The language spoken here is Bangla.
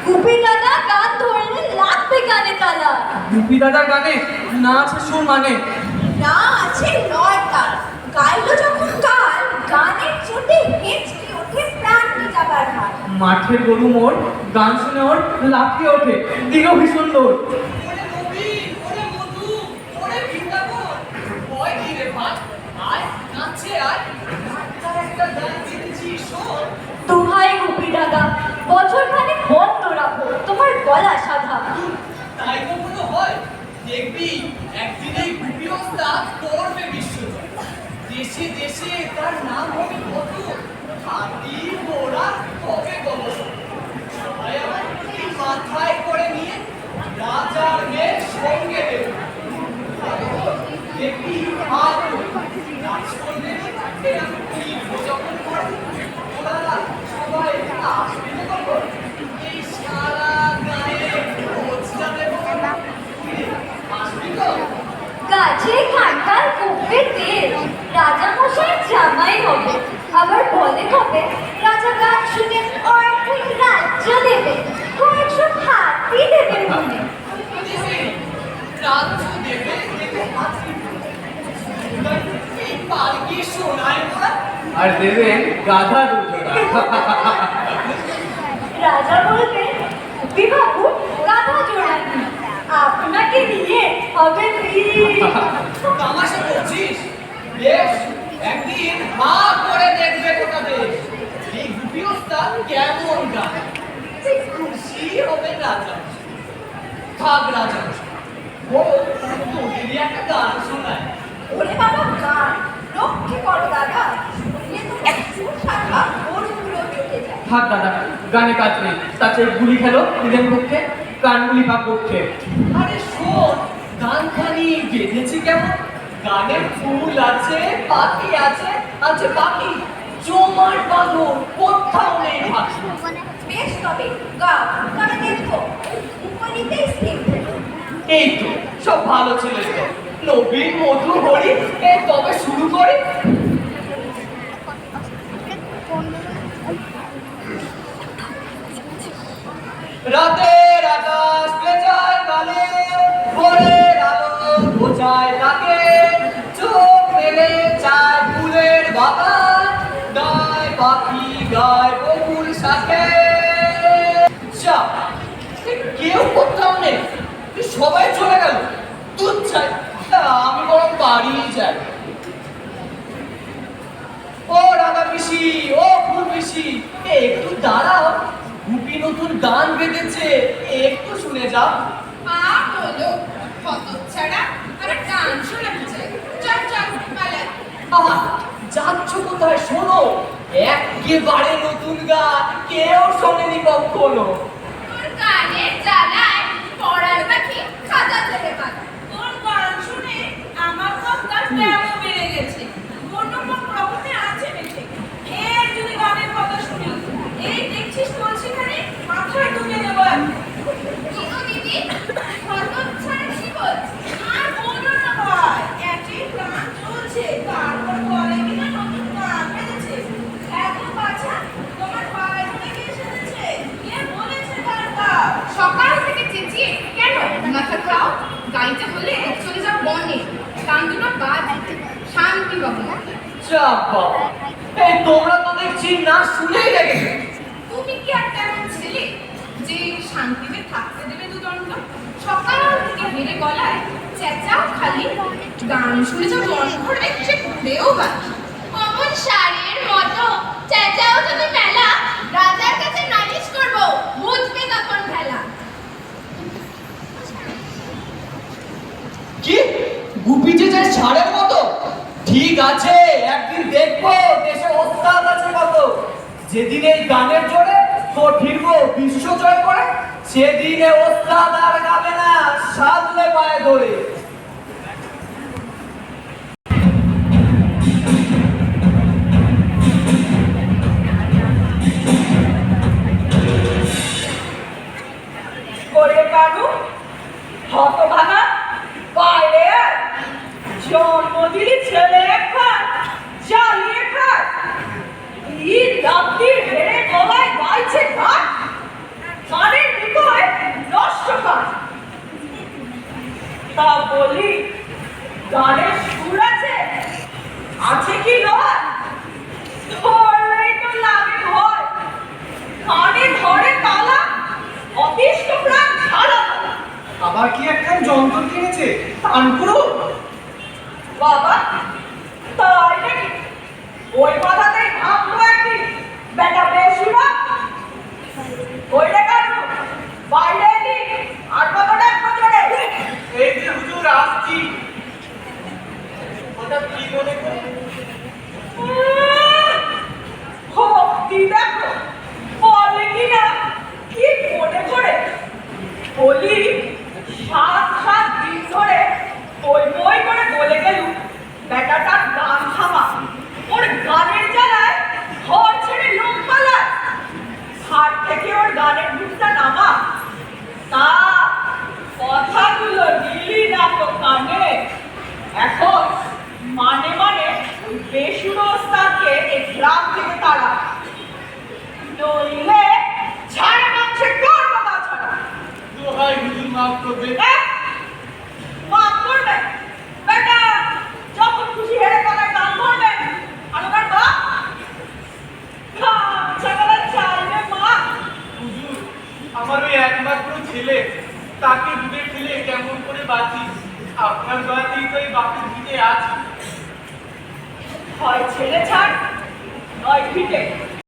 গুপি দাদা গান ধরলে লাগবে গানে তালা। গুপি দাদার গানে না আছে সুর মানে, না আছে লয় তাল। গাইলো যখন কাল, গানের চোটে হেঁচকি ওঠে প্রাণ মিটাবার হার। মাঠের গরু মোর গান শুনে ওর লাফিয়ে ওঠে দিল ভীষণ দৌড়। দোহাই গুপি দাদা, বছর খানে বন্ধ রাখো তোমার গলা সাধা। তাই কখনো হয়? দেখবি একদিন এই গুপি ওস্তাদ করবে বিশ্বজয়। দেশে দেশে তার নাম হবে কত, হাতি ঘোড়া হবে গবস। সবাই আমার এই মাথায় করে নিয়ে রাজার মেয়ের সঙ্গে দেবে। দেখবি হাত নাচ করলে যখন করে ওরা সবাই আসবে তখন এই সারা গায়ে খোঁজটা দেবো। আসবি তো? গাছে কাঁঠাল কুপে তেল, রাজা মশাই জামাই হবে। আবার বলে হবে রাজা গান শুনে অর্ধেক রাজ্য দেবে, কয়েকশো হাতি দেবে মনে। রাজ্য দেবে দেবে হাতি, এই পালকি সোনায় মোড়া। আর দেবেন গাধা দুজোড়া। রাজা বলবে গুপি বাবু গাধা জোড়ানি, আপনাকে নিয়ে হবে তামাশা করছিস? বেশ, একদিন হা করে দেখবে গোটা দেশ এই গুপি ওস্তাদ কেমন গান। খুশি হবে রাজা। থাক রাজা, ও তোদেরই একটা গান শোনায়। ওরে বাবা গান রক্ষে করো দাদা, শুনলে তো একটু সারা গরুগুলো চটে যায়। থাক দাদা, গানে কাজ নেই, তার চেয়ে গুলি খেলো নিজের পক্ষে, গানগুলি ভাগ পক্ষে। আরে শোন, গান খানি বেঁধেছে কেমন। গানের ফুল আছে, পাখি আছে, আছে পাখি জমাট বাঁধন, কোথাও নেই পাখি। বেশ তবে গাও, তবে দেখো উপনিতেই স্নিগ্ধ। এই তো সব ভালো ছিল তো, নবীন মধু হরি। তবে শুরু করি। রাতের আকাশ পেঁচায় কালে, ভোরের আলো বোঝায় তাকে, চোখ মেলে চায় ফুলের বাগান, গায় পাখি গায় বকুল শাখে। যা, কেউ কোথাও নেই, সবাই চলে গেল। তুই চাই আমি বরং বাড়ি যাই। ও রাধা পিসি, ও ফুল পিসি, একটু দাঁড়াও। গুপি নতুন গান বেঁধেছে, একটু শুনে যাও। বলো কত ছাড়া আরে গান শোনাতে চাই। চল চল পালা। আহা, যাচ্ছ কোথায়? শোনো, একেবারে নতুন গান, কেউ শোনেনি কখনো। তোর গানের জ্বালায় পড়ার পাখি খাতা থেকে পাতা। তোর গান শুনে আমার কষ্টার প্রেমও বেড়ে গেছে। মনোমন প্রভুতে আছে বেঁচে। এর যদি গানের কথা শুনি, এই দেখছিস তুলসীখানে মাথায় ঢুকে দেবো আমি। কিন্তু দিদি কত ছাড়া জীবন আর বলো না ভাই, একই প্রাণ চলছে, তারপর বলে কিনা নতুন গান বেড়েছে। এত বাছা তোমার পায়ে ধরে কে এসেছে, কে বলেছে গান গাও? সকাল থেকে চেঁচিয়ে কেন মাথা খাও? গাইতে হলে চলে যাও বনে, গান দুটো বাদ শান্তি পাবো। চাপ বাবা, এই তোমরা তো দেখছি না শুনেই লেগেছে। তুমি কি আর তেমন ছেলে যে শান্তিতে থাকতে দেবে দুদণ্ড? সকাল থেকে হেরে গলায় চেঁচাও খালি, গান শুনে যাও মন ভরে সে ঘুরেও বাকি। অমন শাড়ির মতো চেঁচাও যদি মেলা, রাজার কাছে নালিশ করবো, বুঝবে তখন খেলা। কি গুপি যে যায় ছাড়ের মতো? ঠিক আছে, একদিন দেখবো দেশে ওস্তাদ আছে কত। যেদিন এই গানের জোরে তো ফিরবো বিশ্ব জয় করে, সেদিনে ওস্তাদ আর গাবে না সাজলে পায়ে ধরে। করে কানু হতভাগা বাইরে জন্ম দিলি ছেলে খান জ্বালিয়ে খান, রাত্রি হেরে গলায় গাইছে গান, গানের বাবা কি একখান যন্ত্র কিনেছে তানপুরো? বাবা তাই নাকি? ওই কথাতেই ভাবলো একদিন বেটা বেশুরা ওই কাটু বাইরে এলি আর কতটা বছরে এই যে হুজুর আসছি। হঠাৎ কি মনে করে? ভক্তি দেখো বলে কিনা কি মনে করে বলি 7 দিন ধরে বই বই করে বলে গেল বেটাটার গান থামা ওর গানের জ্বালায় ঘর ছেড়ে লোক পালায় হাট থেকে ওর গানের ভুটটা নামা তা কথাগুলো দিলি না তো কানে এখন মানে ওই বেসুরো ওস্তাদকে এই গ্রাম থেকে তাড়া নইলে ছাড়ে মাংসে তোর বাবা ছাড়া দোহাই হুজুর মাফ করবে। মাফ করবে বেটা যখন খুশি হেরে কথায় গান ধরবেন আর ওনার বাপ ছাগলা চাইবে মা হুজুর আমার ওই একমাত্র ছেলে, তাকে দূরে ফেলে কেমন করে বাঁচি? আপনার দয়াতেই তো এই বাপের দিকে আছি। হয় ছেলে ছাড় নয় ভিটে